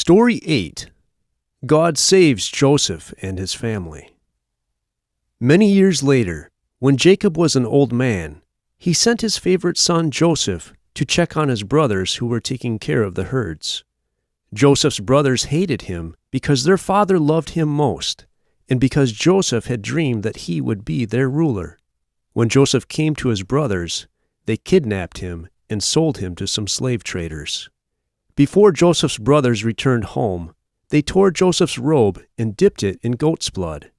Story 8. God saves Joseph and his family. Many years later, when Jacob was an old man, he sent his favorite son Joseph to check on his brothers who were taking care of the herds. Joseph's brothers hated him because their father loved him most, and because Joseph had dreamed that he would be their ruler. When Joseph came to his brothers, they kidnapped him and sold him to some slave traders. Before Joseph's brothers returned home, they tore Joseph's robe and dipped it in goat's blood.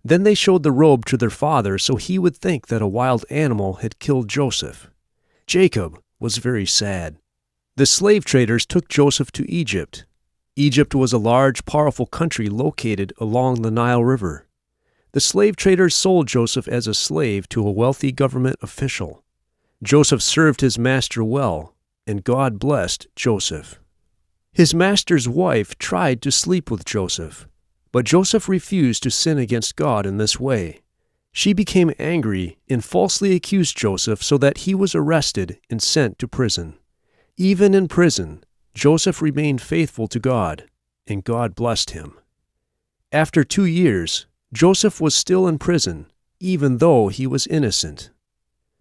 Then they showed the robe to their father so he would think that a wild animal had killed Joseph. Jacob was very sad. The slave traders took Joseph to Egypt. Egypt was a large, powerful country located along the Nile River. The slave traders sold Joseph as a slave to a wealthy government official. Joseph served his master well, and God blessed Joseph. His master's wife tried to sleep with Joseph, but Joseph refused to sin against God in this way. She became angry and falsely accused Joseph so that he was arrested and sent to prison. Even in prison, Joseph remained faithful to God, and God blessed him. After 2 years, Joseph was still in prison, even though he was innocent.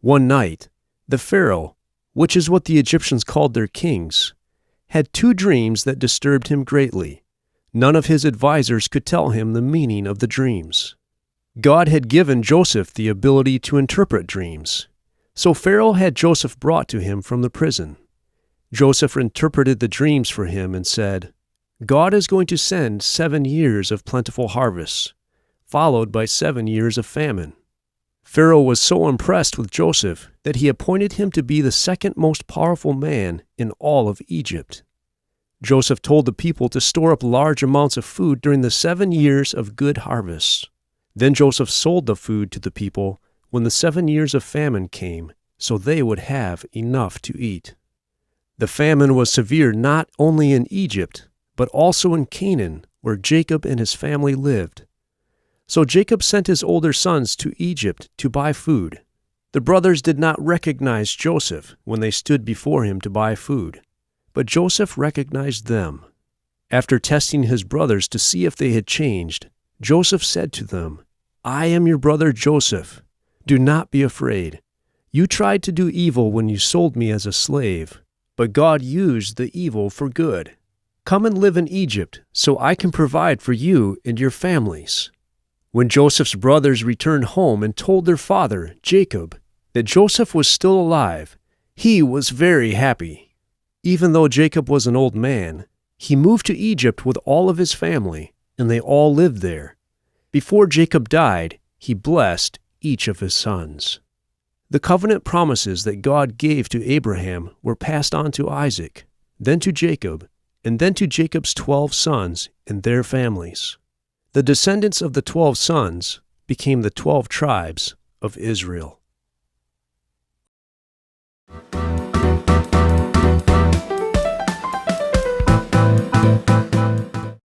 One night, the Pharaoh, which is what the Egyptians called their kings, had 2 dreams that disturbed him greatly. None of his advisors could tell him the meaning of the dreams. God had given Joseph the ability to interpret dreams, so Pharaoh had Joseph brought to him from the prison. Joseph interpreted the dreams for him and said, "God is going to send 7 years of plentiful harvests, followed by 7 years of famine." Pharaoh was so impressed with Joseph that he appointed him to be the second most powerful man in all of Egypt. Joseph told the people to store up large amounts of food during the 7 years of good harvests. Then Joseph sold the food to the people when the 7 years of famine came, so they would have enough to eat. The famine was severe not only in Egypt, but also in Canaan, where Jacob and his family lived. So Jacob sent his older sons to Egypt to buy food. The brothers did not recognize Joseph when they stood before him to buy food, but Joseph recognized them. After testing his brothers to see if they had changed, Joseph said to them, "I am your brother Joseph. Do not be afraid. You tried to do evil when you sold me as a slave, but God used the evil for good. Come and live in Egypt so I can provide for you and your families." When Joseph's brothers returned home and told their father, Jacob, that Joseph was still alive, he was very happy. Even though Jacob was an old man, he moved to Egypt with all of his family, and they all lived there. Before Jacob died, he blessed each of his sons. The covenant promises that God gave to Abraham were passed on to Isaac, then to Jacob, and then to Jacob's 12 sons and their families. The descendants of the 12 sons became the 12 tribes of Israel.